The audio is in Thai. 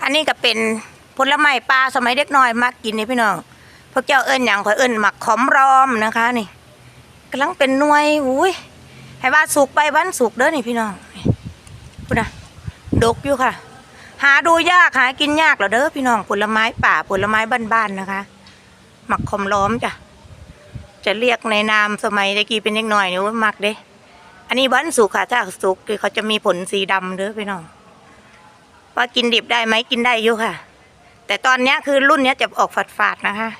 อันนี้ก็เป็นผลไม้ปลาสมัยเด็กน้อยมากกินนี่พี่น้องพวกเจ้าเอิ้นอย่างข่อยเอิ้นหมักขอมรอมนะคะนี่กำลังเป็นหน่วยอุ้ยให้ว่าสุกไปวันสุกเด้อนี่พี่น้องพูดนะดกอยู่ค่ะหาดูยากหากินยากเหรอเด้อพี่น้องผลไม้ป่าผลไม้บ้านๆนะคะหมักขอมล้อมจ้ะจะเรียกในนามสมัยตะกี้เป็นเด็กน้อยนี่ว่ามักเด้อันนี้วันสุกค่ะถ้าสุกคือเขาจะมีผลสีดำเด้อพี่น้องว่ากินดิบได้ไหมกินได้อยู่ค่ะแต่ตอนนี้คือรุ่นนี้จะออกฝาดๆนะคะ